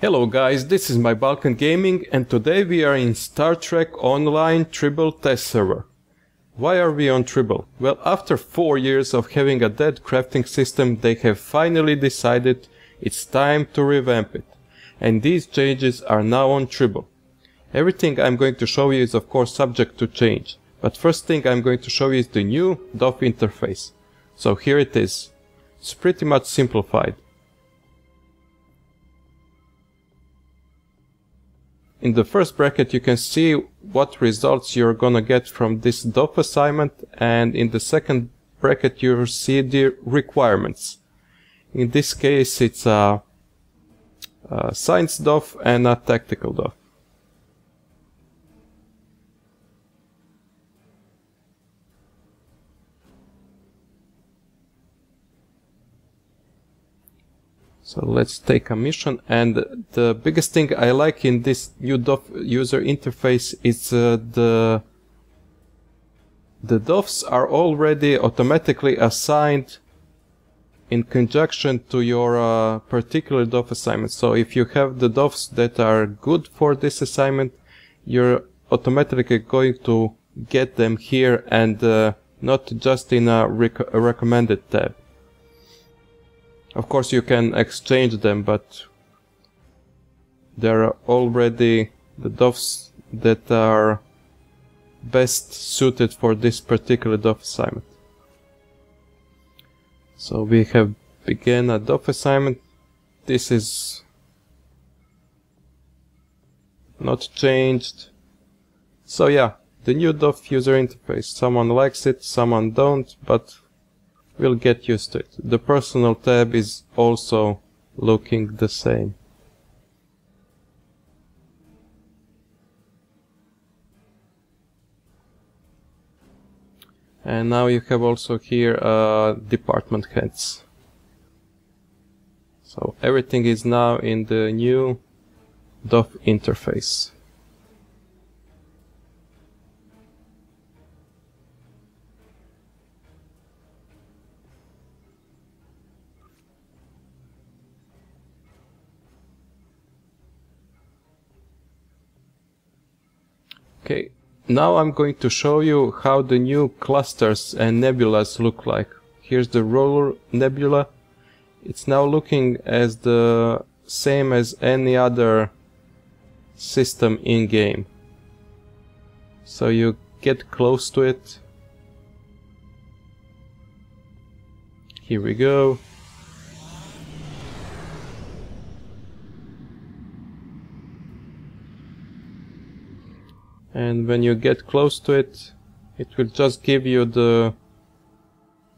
Hello guys, this is MyBalkanGaming and today we are in Star Trek Online Tribble test server. Why are we on Tribble? Well, after 4 years of having a dead crafting system, they have finally decided it's time to revamp it. And these changes are now on Tribble. Everything I'm going to show you is of course subject to change. But first thing I'm going to show you is the new doff interface. So here it is. It's pretty much simplified. In the first bracket you can see what results you're gonna get from this doff assignment, and in the second bracket you'll see the requirements. In this case it's a science doff and a tactical doff. So let's take a mission, and the biggest thing I like in this new doff user interface is the doffs are already automatically assigned in conjunction to your particular doff assignment. So if you have the doffs that are good for this assignment, you're automatically going to get them here and not just in a recommended tab. Of course you can exchange them, but there are already the doffs that are best suited for this particular doff assignment. So we have begun a doff assignment. This is not changed. So yeah, the new doff user interface. Someone likes it, someone don't, but we'll get used to it. The personal tab is also looking the same. And now you have also here department heads. So everything is now in the new doff interface. Okay, now I'm going to show you how the new clusters and nebulas look like. Here's the roller nebula. It's now looking as the same as any other system in game. So you get close to it. Here we go. And when you get close to it, it will just give you the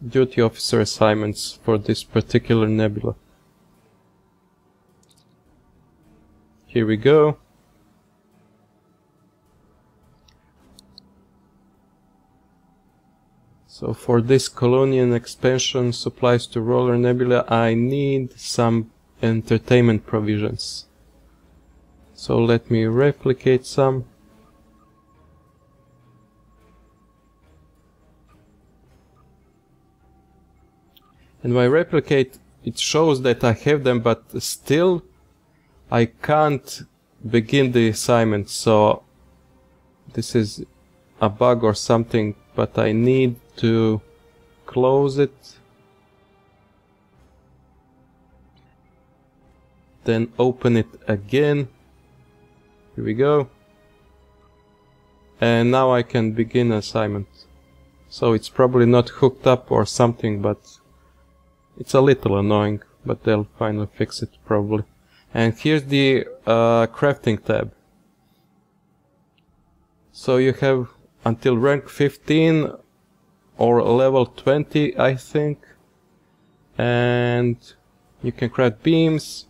duty officer assignments for this particular nebula. Here we go. So for this colonial expansion supplies to roller nebula, I need some entertainment provisions. So let me replicate some. And when I replicate, it shows that I have them, but still I can't begin the assignment. So this is a bug or something, but I need to close it. Then open it again. Here we go. And now I can begin assignment. So it's probably not hooked up or something, but it's a little annoying, but they'll finally fix it probably. And here's the crafting tab. So you have until rank 15 or level 20, I think. And you can craft beams,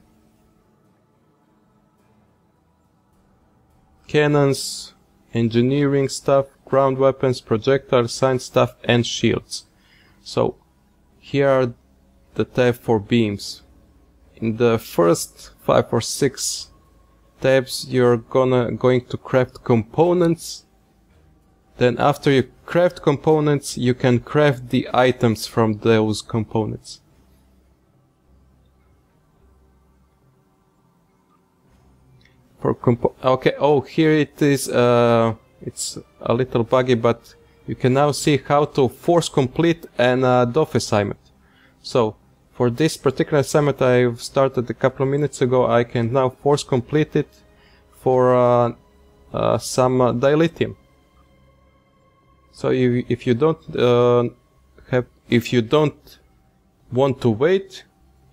cannons, engineering stuff, ground weapons, projectiles, science stuff, and shields. So here are the tab for beams. In the first 5 or 6 tabs you're going to craft components. Then after you craft components you can craft the items from those components. For okay, oh, here it is, it's a little buggy, but you can now see how to force complete an doff assignment. So, for this particular assignment I've started a couple of minutes ago, I can now force complete it for some dilithium. So if you don't want to wait,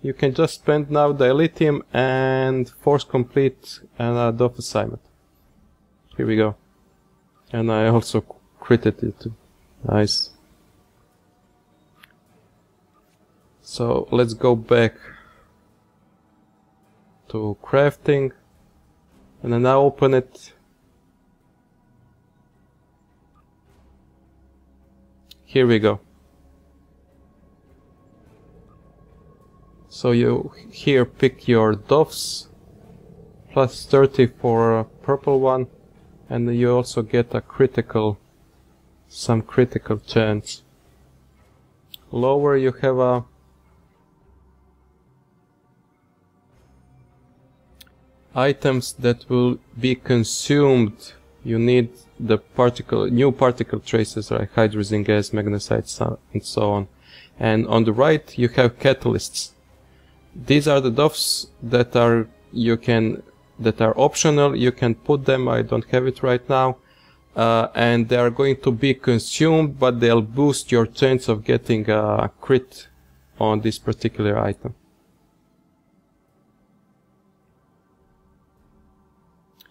you can just spend now dilithium and force complete an doff assignment. Here we go. And I also critted it. Nice. So let's go back to crafting, and then now open it. Here we go. So you here pick your doffs, plus 30 for a purple one, and you also get a some critical chance. Lower you have a items that will be consumed. You need the new particle traces like hydrogen gas, magnesite, and so on. And on the right you have catalysts. These are the doffs that are optional. You can put them. I don't have it right now, and they are going to be consumed, but they'll boost your chance of getting a crit on this particular item.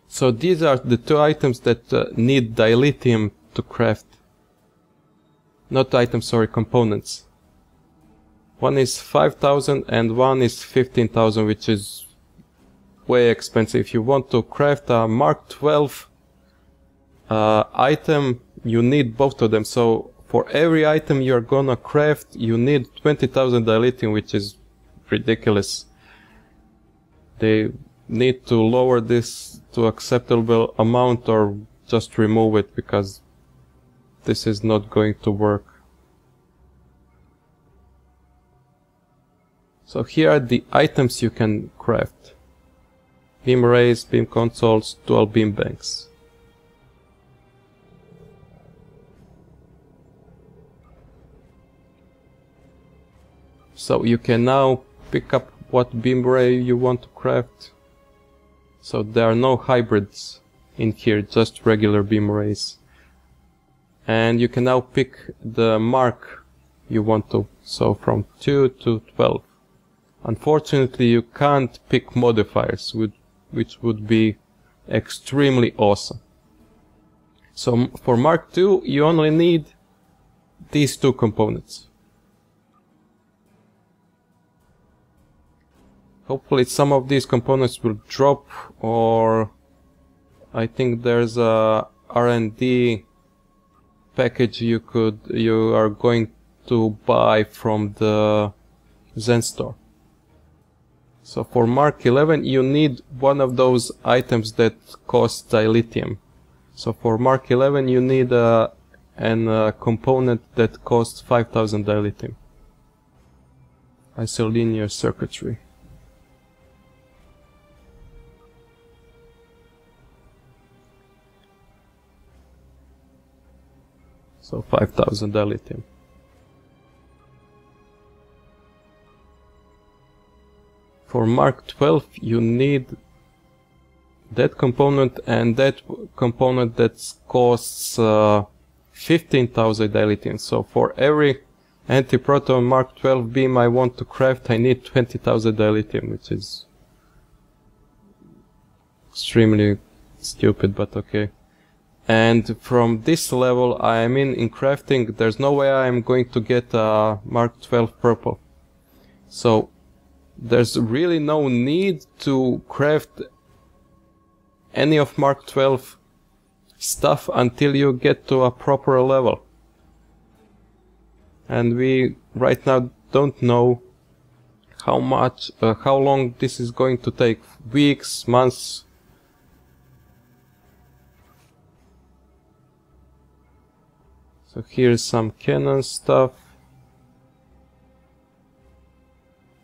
So these are the two items that need dilithium to craft. Not items, sorry, components. One is 5,000 and one is 15,000, which is way expensive. If you want to craft a Mark 12 item, you need both of them. So for every item you're gonna craft, you need 20,000 dilithium, which is ridiculous. They need to lower this to acceptable amount or just remove it, because this is not going to work. So here are the items you can craft: beam arrays, beam consoles, dual beam banks. So you can now pick up what beam array you want to craft. So there are no hybrids in here, just regular beam arrays. And you can now pick the mark you want to, so from 2 to 12. Unfortunately, you can't pick modifiers, which would be extremely awesome. So for Mark II, you only need these two components. Hopefully some of these components will drop, or I think there's a R&D package you are going to buy from the Zen store. So for Mark 11 you need one of those items that costs dilithium. So for Mark 11 you need a component that costs 5,000 dilithium. Isolinear circuitry. So 5,000 dilithium. For Mark 12 you need that component and that component that costs 15,000 dilithium. So for every anti-proton Mark 12 beam I want to craft, I need 20,000 dilithium, which is extremely stupid, but okay. And from this level I'm in crafting, there's no way I'm going to get a Mark 12 purple. So there's really no need to craft any of Mark 12 stuff until you get to a proper level. And we right now don't know how long this is going to take. Weeks, months. So here's some cannon stuff.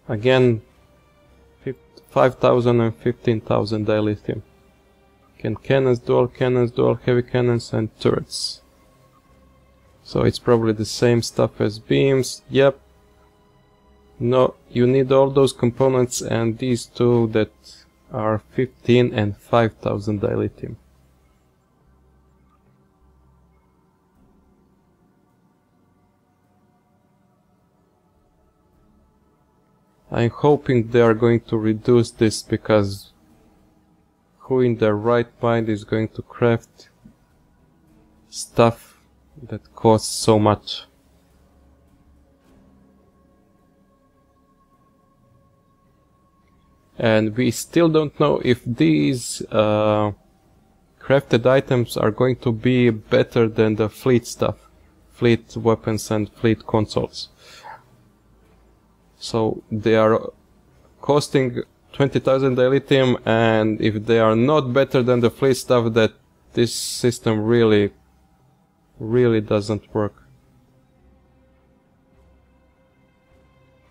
Again, 5,000 and 15,000 dilithium. cannons, dual heavy cannons, and turrets. So it's probably the same stuff as beams. Yep. No, you need all those components and these two that are 15 and 5000 dilithium. I'm hoping they are going to reduce this, because who in their right mind is going to craft stuff that costs so much? And we still don't know if these crafted items are going to be better than the fleet stuff, fleet weapons and fleet consoles. So they are costing 20,000 dilithium, and if they are not better than the fleet stuff, that this system really doesn't work.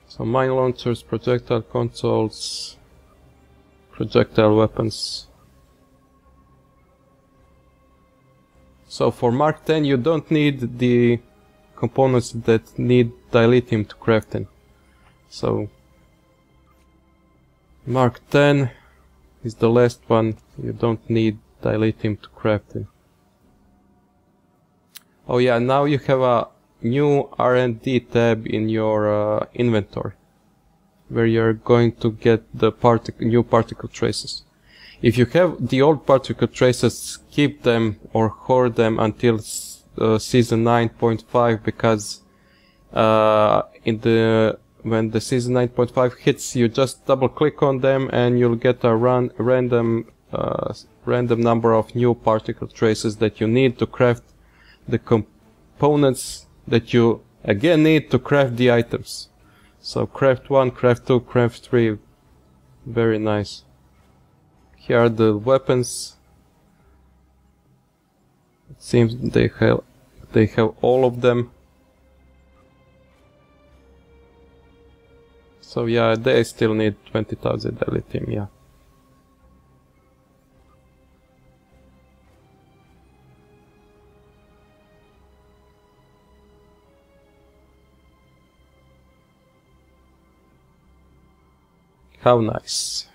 So mine launchers, projectile consoles, projectile weapons. So for Mark 10 you don't need the components that need dilithium to craft in. So Mark 10 is the last one you don't need dilithium to craft in. Oh yeah, now you have a new R&D tab in your inventory, where you're going to get the new particle traces. If you have the old particle traces, keep them or hoard them until season 9.5, because when the season 9.5 hits, you just double click on them and you'll get a random number of new particle traces that you need to craft the components that you again need to craft the items. So craft 1, craft 2, craft 3. Very nice. Here are the weapons. It seems they have all of them. So yeah, they still need 20,000 dilithium, yeah. How nice.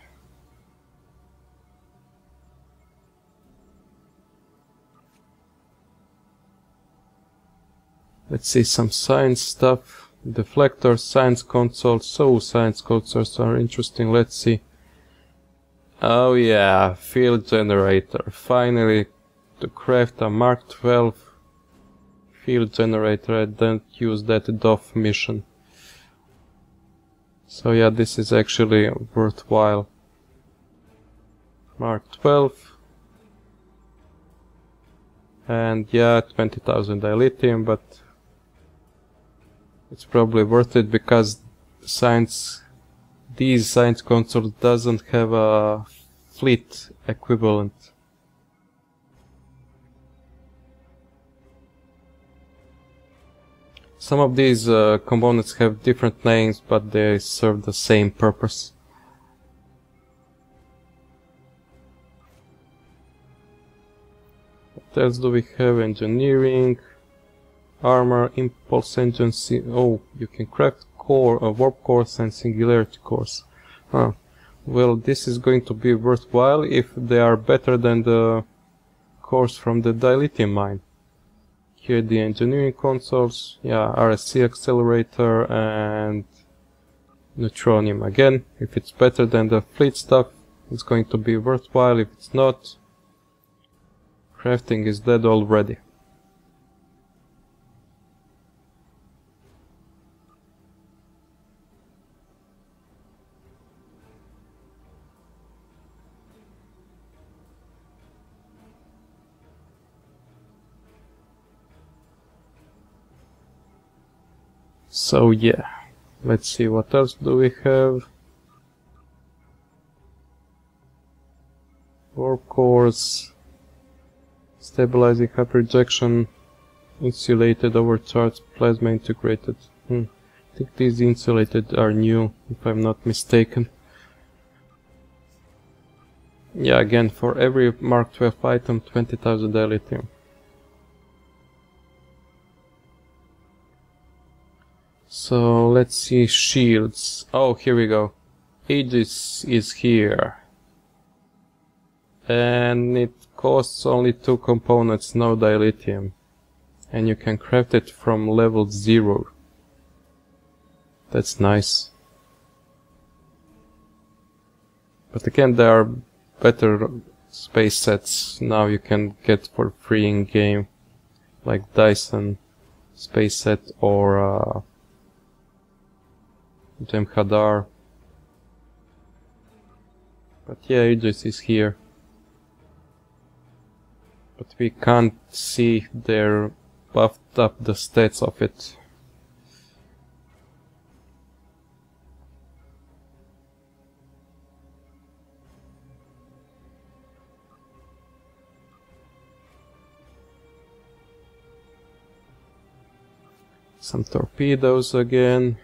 Let's see some science stuff. Deflectors, science consoles. So science consoles are interesting. Let's see. Oh yeah, field generator. Finally, to craft a Mark 12 field generator, I don't use that doff mission. So yeah, this is actually worthwhile. Mark 12. And yeah, 20,000 dilithium, but it's probably worth it because these science consoles doesn't have a fleet equivalent. Some of these components have different names, but they serve the same purpose. What else do we have? Engineering, armor, impulse engine. Oh, you can craft warp cores and singularity cores. Well, this is going to be worthwhile if they are better than the cores from the dilithium mine. Here the engineering consoles, yeah, RSC accelerator and neutronium. Again, if it's better than the fleet stuff, it's going to be worthwhile. If it's not, crafting is dead already. So yeah, let's see what else do we have. Warp cores, stabilizing hyper ejection, insulated overcharged plasma integrated. I think these insulated are new, if I'm not mistaken. Yeah, again, for every Mark 12 item, 20,000 lithium. So let's see shields. Oh, here we go. Aegis is here. And it costs only 2 components, no dilithium. And you can craft it from level 0. That's nice. But again, there are better space sets now you can get for free in game. Like Dyson space set or Jem'Hadar. But yeah, Aegis is here. But we can't see they're buffed up the stats of it. Some torpedoes again.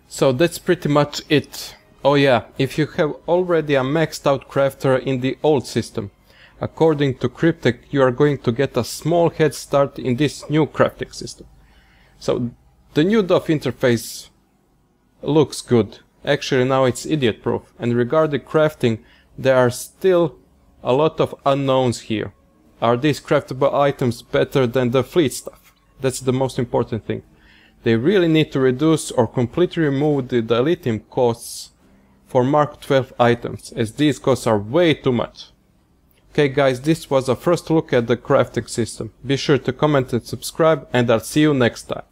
So that's pretty much it. Oh yeah, if you have already a maxed out crafter in the old system, according to Cryptek, you are going to get a small head start in this new crafting system. So the new doff interface looks good. Actually now it's idiot proof, and regarding crafting, there are still a lot of unknowns here. Are these craftable items better than the fleet stuff? That's the most important thing. They really need to reduce or completely remove the dilithium costs for Mark 12 items, as these costs are way too much. Okay guys, this was a first look at the crafting system. Be sure to comment and subscribe, and I'll see you next time.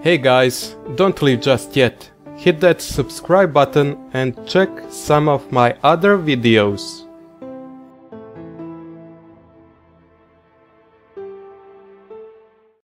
Hey guys, don't leave just yet. Hit that subscribe button and check some of my other videos.